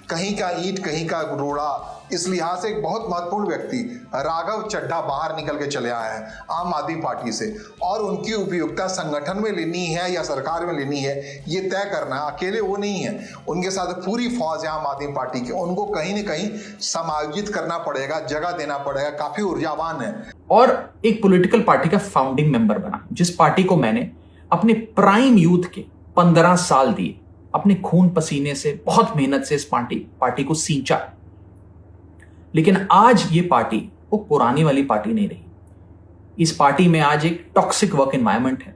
कहीं का ईंट कहीं का रोड़ा। इस लिहाज से एक बहुत महत्वपूर्ण व्यक्ति राघव चड्ढा बाहर निकल के चले आए हैं आम आदमी पार्टी से, और उनकी उपयोगिता संगठन में लेनी है या सरकार में लेनी है ये तय करना है। अकेले वो नहीं है, उनके साथ पूरी फौज है आम आदमी पार्टी की, उनको कहीं ना कहीं समायोजित करना पड़ेगा, जगह देना पड़ेगा, काफी ऊर्जावान है। और एक पॉलिटिकल पार्टी का फाउंडिंग मेंबर बना, जिस पार्टी को मैंने अपने प्राइम यूथ के 15 साल दिए, अपने खून पसीने से, बहुत मेहनत से इस पार्टी को सींचा। लेकिन आज ये पार्टी वो पुरानी वाली पार्टी नहीं रही। इस पार्टी में आज एक टॉक्सिक वर्क एनवायरनमेंट है।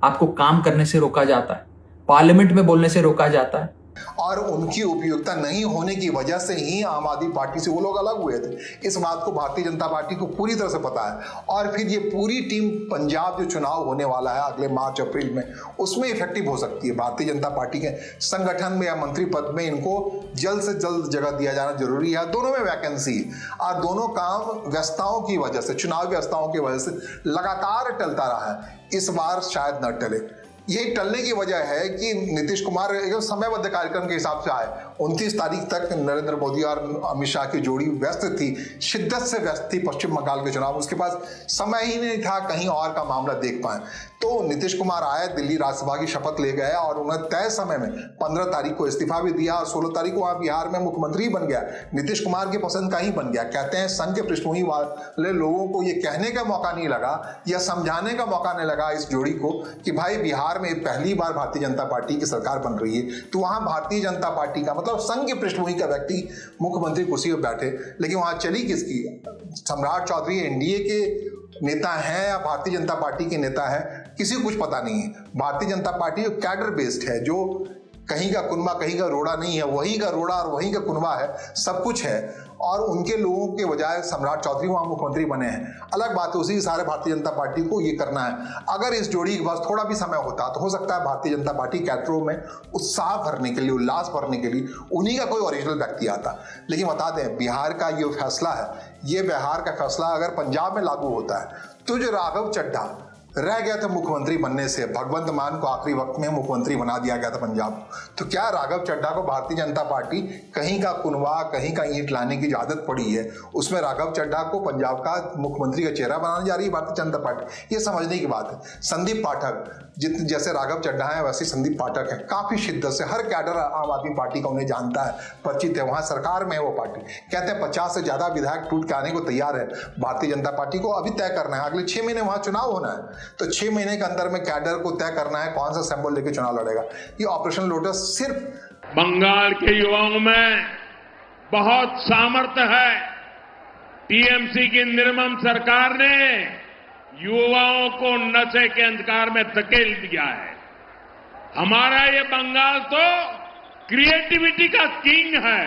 आपको काम करने से रोका जाता है, पार्लियामेंट में बोलने से रोका जाता है, और उनकी उपयोगिता नहीं होने की वजह से ही आम आदमी पार्टी से वो लोग अलग हुए थे। इस बात को भारतीय जनता पार्टी को पूरी तरह से पता है। और फिर ये पूरी टीम पंजाब जो चुनाव होने वाला है अगले मार्च अप्रैल में, उसमें इफेक्टिव हो सकती है। भारतीय जनता पार्टी के संगठन में या मंत्री पद में इनको जल्द से जल्द जगह दिया जाना जरूरी है। दोनों में वैकेंसी है और दोनों काम व्यवस्थाओं की वजह से, चुनाव व्यवस्थाओं की वजह से लगातार टलता रहा है। इस बार शायद न टले। यही टलने की वजह है कि नीतीश कुमार एकदम समयबद्ध कार्यक्रम के हिसाब से आए। 29 तारीख तक नरेंद्र मोदी और अमित शाह की जोड़ी व्यस्त थी, शिद्दत से व्यस्त थी पश्चिम बंगाल के चुनाव। उसके पास समय ही नहीं था कहीं और का मामला देख पाए। तो नीतीश कुमार आए, दिल्ली राज्यसभा की शपथ ले गए और उन्होंने तय समय में 15 तारीख को इस्तीफा भी दिया और 16 तारीख को वहां बिहार में मुख्यमंत्री बन गया। नीतीश कुमार की पसंद का ही बन गया। कहते हैं संघ के पृष्ठभूमि वाले लोगों को ये कहने का मौका नहीं लगा या समझाने का मौका नहीं लगा इस जोड़ी को कि भाई बिहार में पहली बार भारतीय जनता पार्टी की सरकार बन रही है, तो वहां भारतीय जनता पार्टी का मतलब संघ की पृष्ठभूमि का व्यक्ति मुख्यमंत्री कुर्सी पर बैठे। लेकिन वहां चली किसकी? सम्राट चौधरी एनडीए के नेता हैं या भारतीय जनता पार्टी के नेता हैं, किसी को कुछ पता नहीं है। भारतीय जनता पार्टी जो कैडर बेस्ड है, जो कहीं का कुनबा कहीं का रोड़ा नहीं है, वहीं का रोड़ा और वहीं का कुनबा है, सब कुछ है। और उनके लोगों के बजाय सम्राट चौधरी वहां मुख्यमंत्री बने हैं। अलग बात है, उसी सारे भारतीय जनता पार्टी को ये करना है। अगर इस जोड़ी के पास थोड़ा भी समय होता तो हो सकता है भारतीय जनता पार्टी कैडरों में उत्साह भरने के लिए, उल्लास भरने के लिए उन्हीं का कोई ओरिजिनल व्यक्ति आता। लेकिन बता दें, बिहार का ये फैसला है, ये बिहार का फैसला अगर पंजाब में लागू होता है तो जो राघव चड्ढा रह गया था मुख्यमंत्री बनने से, भगवंत मान को आखिरी वक्त में मुख्यमंत्री बना दिया गया था पंजाब, तो क्या राघव चड्ढा को भारतीय जनता पार्टी कहीं का कुनवा कहीं का ईंट लाने की जो आदत पड़ी है, उसमें राघव चड्ढा को पंजाब का मुख्यमंत्री का चेहरा बनाने जा रही है भारतीय जनता पार्टी? ये समझने की बात है। संदीप पाठक जैसे राघव चड्ढा है वैसे संदीप पाठक है, काफी शिद्दत से हर कैडर आम आदमी पार्टी का उन्हें जानता है, परिचित है, वहां सरकार में है वो पार्टी। कहते हैं 50 से ज्यादा विधायक टूट के आने को तैयार है भारतीय जनता पार्टी को। अभी तय करना है, अगले 6 महीने वहां चुनाव होना है, तो 6 महीने के अंदर में कैडर को तय करना है कौन सा सिंबल लेके चुनाव लड़ेगा। ये ऑपरेशन लोटस सिर्फ बंगाल के युवाओं में बहुत सामर्थ्य है। टीएमसी की निर्मम सरकार ने युवाओं को नशे के अंधकार में धकेल दिया है। हमारा ये बंगाल तो क्रिएटिविटी का किंग है।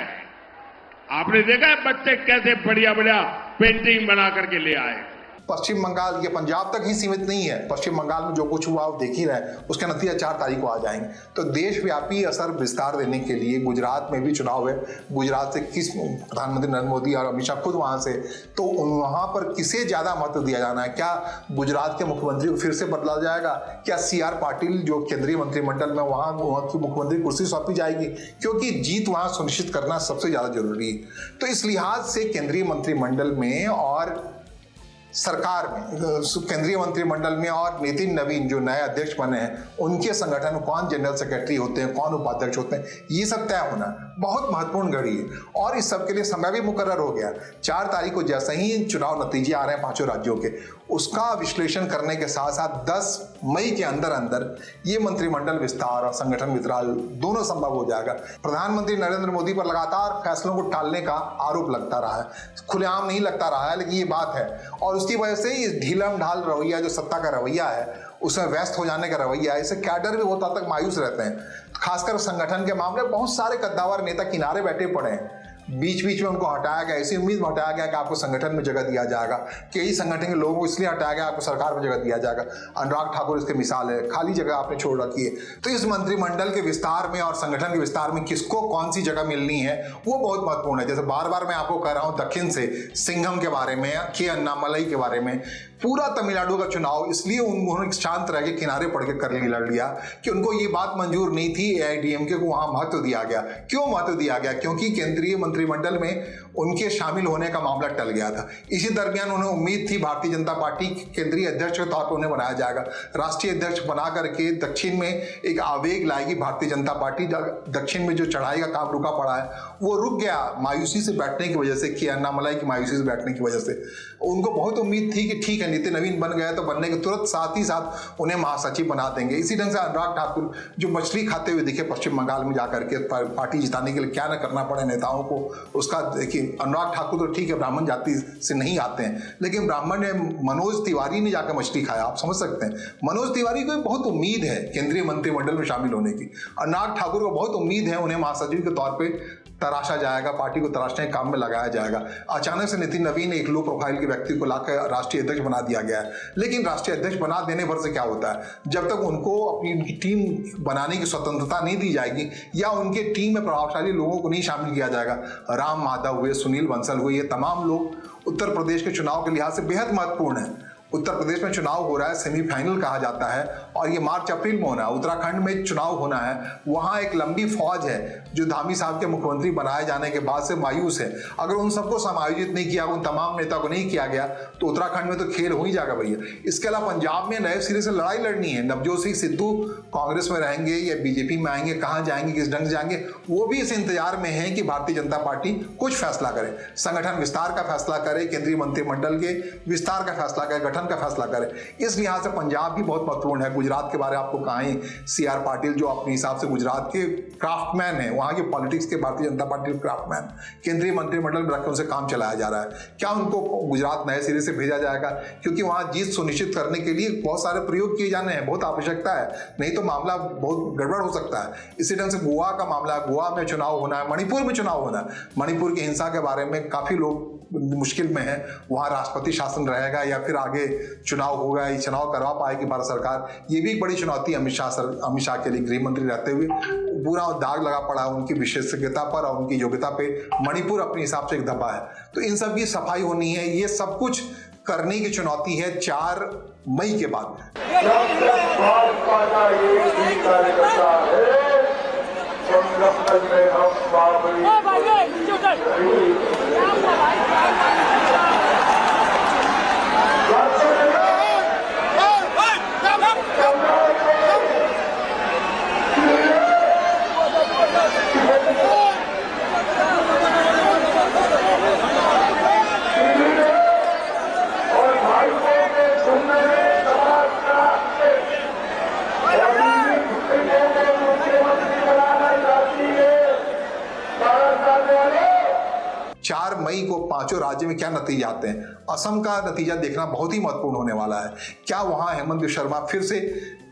आपने देखा है बच्चे कैसे बढ़िया बढ़िया पेंटिंग बना करके ले आए। पश्चिम बंगाल ये पंजाब तक ही सीमित नहीं है। पश्चिम बंगाल में जो कुछ हुआ आप देख ही रहे, उसका नतीजा 4 तारीख को आ जाएंगे। तो देशव्यापी असर विस्तार देने के लिए गुजरात में भी चुनाव है। गुजरात से किस प्रधानमंत्री नरेंद्र मोदी और अमित शाह खुद वहां से, तो वहां पर किसे ज्यादा महत्व दिया जाना है? क्या गुजरात के मुख्यमंत्री को फिर से बदला जाएगा? क्या CR पाटिल जो केंद्रीय मंत्रिमंडल में वहां की मुख्यमंत्री कुर्सी सौंपी जाएगी? क्योंकि जीत वहां सुनिश्चित करना सबसे ज्यादा जरूरी है। तो इस लिहाज से केंद्रीय मंत्रिमंडल में और सरकार में, केंद्रीय मंत्रिमंडल में और नितिन नवीन जो नए अध्यक्ष बने हैं, उनके संगठन में कौन जनरल सेक्रेटरी होते हैं, कौन उपाध्यक्ष होते हैं, ये सब तय होना बहुत महत्वपूर्ण घड़ी है। और इस सब के लिए समय भी मुकर्रर हो गया। 4 तारीख को जैसे ही चुनाव नतीजे आ रहे हैं 5 राज्यों के, उसका विश्लेषण करने के साथ साथ 10 मई के अंदर अंदर ये मंत्रिमंडल विस्तार और संगठन विस्तार दोनों संभव हो जाएगा। प्रधानमंत्री नरेंद्र मोदी पर लगातार फैसलों को टालने का आरोप लगता रहा है, खुलेआम नहीं लगता रहा है, लेकिन ये बात है। और उसकी वजह से ये ढीलम ढाल रवैया जो सत्ता का रवैया है, उसमें व्यस्त हो जाने का रवैया है, इससे कैडर भी बहुत हद तक मायूस रहते हैं। खासकर संगठन के मामले बहुत सारे कद्दावर नेता किनारे बैठे पड़े हैं। बीच बीच में उनको हटाया गया, ऐसी उम्मीद में हटाया गया कि आपको संगठन में जगह दिया जाएगा, कई संगठन के लोगों को इसलिए हटाया गया आपको सरकार में जगह दिया जाएगा। अनुराग ठाकुर इसके मिसाल है, खाली जगह आपने छोड़ रखी है। तो इस मंत्रिमंडल के विस्तार में और संगठन के विस्तार में किसको कौन सी जगह मिलनी है वो बहुत महत्वपूर्ण है। जैसे बार बार मैं आपको कह रहा हूँ दक्षिण से सिंघम के बारे में, के अन्नामलाई के बारे में, पूरा तमिलनाडु का चुनाव इसलिए उन्होंने शांत रह के किनारे पड़ के कर लड़ लिया कि उनको ये बात मंजूर नहीं थी एआईएडीएमके को वहां महत्व दिया गया। क्यों महत्व दिया गया? क्योंकि केंद्रीय मंत्रिमंडल में उनके शामिल होने का मामला टल गया था। इसी दरमियान उन्हें उम्मीद थी भारतीय जनता पार्टी केंद्रीय अध्यक्ष के तौर पर उन्हें बनाया जाएगा, राष्ट्रीय अध्यक्ष बना करके दक्षिण में एक आवेग लाएगी भारतीय जनता पार्टी। दक्षिण में जो चढ़ाई का काम रुका पड़ा है वो रुक गया मायूसी से बैठने की वजह से, कि अन्नामलाई की मायूसी से बैठने की वजह से। उनको बहुत उम्मीद थी कि ठीक है नितिन नवीन बन गया तो बनने के तुरंत साथ ही साथ उन्हें महासचिव बना देंगे। इसी ढंग से अनुराग ठाकुर जो मछली खाते हुए दिखे पश्चिम बंगाल में जाकर के पार्टी जिताने के लिए, क्या न करना पड़े नेताओं को उसका देखिए। अनुराग ठाकुर तो ठीक है ब्राह्मण जाति से नहीं आते हैं, लेकिन ब्राह्मण ने मनोज तिवारी ने जाकर मछली खाया, आप समझ सकते हैं। मनोज तिवारी को बहुत उम्मीद है केंद्रीय मंत्रिमंडल में शामिल होने की। अनुराग ठाकुर को बहुत उम्मीद है उन्हें महासचिव के तौर पर तराशा जाएगा, पार्टी को तराशने के काम में लगाया जाएगा। अचानक से नितिन नवीन एक लो प्रोफाइल के व्यक्ति को लाकर राष्ट्रीय अध्यक्ष बना दिया गया है। लेकिन राष्ट्रीय अध्यक्ष बना देने भर से क्या होता है? जब तक उनको अपनी टीम बनाने की स्वतंत्रता नहीं दी जाएगी या उनके टीम में प्रभावशाली लोगों को नहीं शामिल किया जाएगा, राम माधव हुए, सुनील बंसल हुए, ये तमाम लोग उत्तर प्रदेश के चुनाव के लिहाज से बेहद महत्वपूर्ण है। उत्तर प्रदेश में चुनाव हो रहा है, सेमीफाइनल कहा जाता है, और ये मार्च अप्रैल में होना है। उत्तराखंड में चुनाव होना है, वहाँ एक लंबी फौज है जो धामी साहब के मुख्यमंत्री बनाए जाने के बाद से मायूस है। अगर उन सबको समायोजित नहीं किया, उन तमाम नेता को नहीं किया गया तो उत्तराखंड में तो खेल हो ही जाएगा भैया। इसके अलावा पंजाब में नए सिरे से लड़ाई लड़नी है। नवजोत सिंह सिद्धू कांग्रेस में रहेंगे या बीजेपी में आएंगे, कहाँ जाएंगे, किस ढंग से जाएंगे, वो भी इस इंतजार में है कि भारतीय जनता पार्टी कुछ फैसला करे, संगठन विस्तार का फैसला करे, केंद्रीय मंत्रिमंडल के विस्तार का फैसला करे, गठन का फैसला करे। इस लिहाज से पंजाब भी बहुत महत्वपूर्ण है। गुजरात के बारे में आपको कहा ही, सीआर पाटिल जो अपने हिसाब से गुजरात के क्राफ्टमैन है, वहां के पॉलिटिक्स के भारतीय जनता पार्टी के क्राफ्टमैन, केंद्रीय मंत्रिमंडल में रखकर उनसे काम चलाया जा रहा है। क्या उनको गुजरात नए सिरे से भेजा जाएगा? क्योंकि वहां जीत सुनिश्चित करने के लिए बहुत सारे प्रयोग किए जाने हैं, बहुत आवश्यकता है, नहीं तो मामला बहुत गड़बड़ हो सकता है। इसी ढंग से गोवा का मामला है, गोवा में चुनाव होना है, मणिपुर में चुनाव होना है। मणिपुर की हिंसा के बारे में काफी लोग मुश्किल में है, वहां राष्ट्रपति शासन रहेगा या फिर आगे चुनाव होगा, ये चुनाव करवा पाएगी भारत सरकार, ये भी एक बड़ी चुनौती अमित शाह के लिए। गृह मंत्री रहते हुए पूरा दाग लगा पड़ा है उनकी विशेषज्ञता पर और उनकी योग्यता पे। मणिपुर अपने हिसाब से एक धब्बा है, तो इन सब की सफाई होनी है। ये सब कुछ करने की चुनौती है 4 मई के बाद। मई को 5 राज्य में क्या नतीजे आते हैं? असम का नतीजा देखना बहुत ही महत्वपूर्ण होने वाला है। क्या वहां हेमंत बिस्वा शर्मा फिर से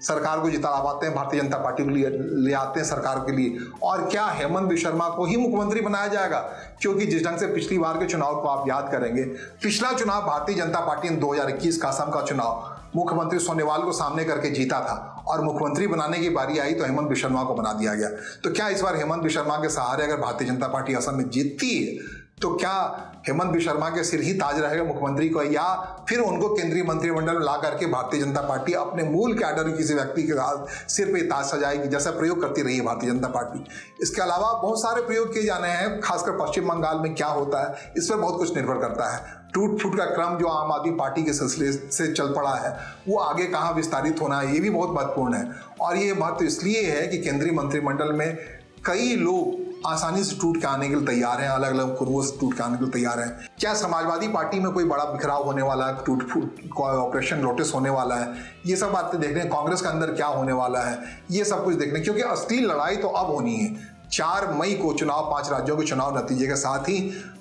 सरकार को जिता पाते हैं, भारतीय जनता पार्टी को ले आते हैं सरकार के लिए, और क्या हेमंत बिस्वा शर्मा को ही मुख्यमंत्री बनाया जाएगा? क्योंकि जिस ढंग से पिछली बार के चुनाव को आप याद करेंगे, पिछला चुनाव भारतीय जनता पार्टी ने 2021 का असम का चुनाव मुख्यमंत्री सोनोवाल को सामने करके जीता था और मुख्यमंत्री बनाने की बारी आई तो हेमंत बिस्वा शर्मा को बना दिया गया। तो क्या इस बार हेमंत बिस्वा शर्मा के सहारे अगर भारतीय जनता पार्टी असम में जीतती है तो क्या हेमंत बिस्वा शर्मा के सिर ही ताज रहेगा मुख्यमंत्री को, या फिर उनको केंद्रीय मंत्रिमंडल में ला करके भारतीय जनता पार्टी अपने मूल कैडर किसी व्यक्ति के सिर पे ताज सजाएगी, जैसा प्रयोग करती रही है भारतीय जनता पार्टी? इसके अलावा बहुत सारे प्रयोग किए जाने हैं, खासकर पश्चिम बंगाल में क्या होता है इस पर बहुत कुछ निर्भर करता है। टूट फूट का क्रम जो आम आदमी पार्टी के सिलसिले से चल पड़ा है वो आगे कहाँ विस्तारित होना है, ये भी बहुत महत्वपूर्ण है। और ये महत्व इसलिए है कि केंद्रीय मंत्रिमंडल में कई लोग आसानी से टूट के आने के लिए तैयार हैं, अलग अलग कुर्वों से टूट के आने के लिए तैयार हैं। क्या समाजवादी पार्टी में कोई बड़ा बिखराव होने वाला है, टूट फूट ऑपरेशन लोटस होने वाला है, ये सब बातें देखने, कांग्रेस के अंदर क्या होने वाला है, ये सब कुछ देखने, क्योंकि असली लड़ाई तो अब होनी है। 4 मई को चुनाव, 5 राज्यों के चुनाव नतीजे के साथ ही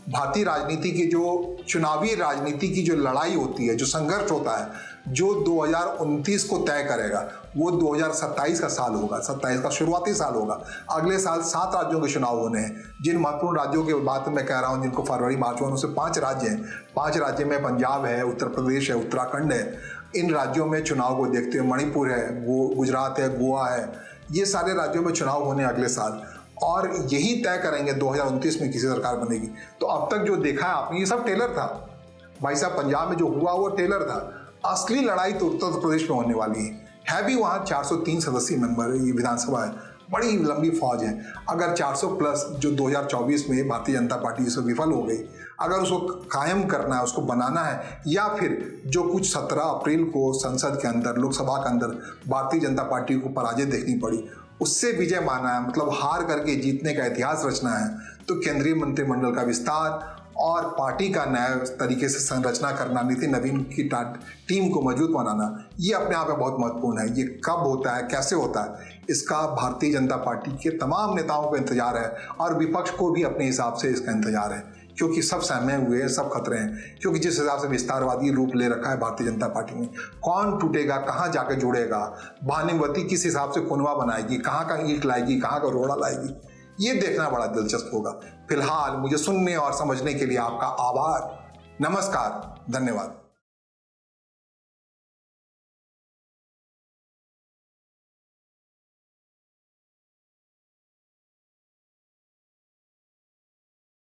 भारतीय राजनीति की जो चुनावी राजनीति की जो लड़ाई होती है, जो संघर्ष होता है, जो 2029 को तय करेगा, वो 2027 का साल होगा, 27 का शुरुआती साल होगा। अगले साल 7 राज्यों के चुनाव होने हैं। जिन महत्वपूर्ण राज्यों के बात मैं कह रहा हूँ, जिनको फरवरी मार्च में, उनसे 5 राज्य हैं। 5 राज्य में पंजाब है, उत्तर प्रदेश है, उत्तराखंड है। इन राज्यों में चुनाव को देखते हुए मणिपुर है, वो गुजरात है, गोवा है, ये सारे राज्यों में चुनाव होने अगले साल, और यही तय करेंगे 2029 में किसी सरकार बनेगी। तो अब तक जो देखा है आपने, ये सब टेलर था भाई साहब। पंजाब में जो हुआ वो टेलर था। असली लड़ाई तो उत्तर प्रदेश में होने वाली है भी वहाँ 403 सदस्यीय मेंबर ये विधानसभा है, बड़ी लंबी फौज है। अगर 400 प्लस जो 2024 में भारतीय जनता पार्टी से विफल हो गई, अगर उसको कायम करना है, उसको बनाना है, या फिर जो कुछ 17 अप्रैल को संसद के अंदर, लोकसभा के अंदर भारतीय जनता पार्टी को पराजय देखनी पड़ी, उससे विजय माना है, मतलब हार करके जीतने का इतिहास रचना है, तो केंद्रीय मंत्रिमंडल का विस्तार और पार्टी का नया तरीके से संरचना करना, नीति नवीन की टीम को मजबूत बनाना, ये अपने आप में बहुत महत्वपूर्ण है। ये कब होता है, कैसे होता है, इसका भारतीय जनता पार्टी के तमाम नेताओं को इंतजार है, और विपक्ष को भी अपने हिसाब से इसका इंतजार है, क्योंकि सब सहमे हुए हैं, सब खतरे हैं। क्योंकि जिस हिसाब से विस्तारवादी रूप ले रखा है भारतीय जनता पार्टी ने, कौन टूटेगा, कहाँ जाके जुड़ेगा, भानुमती किस हिसाब से कुनवा बनाएगी, कहाँ का ईंट लाएगी, कहाँ का रोड़ा लाएगी, ये देखना बड़ा दिलचस्प होगा। फिलहाल मुझे सुनने और समझने के लिए आपका आभार। नमस्कार, धन्यवाद।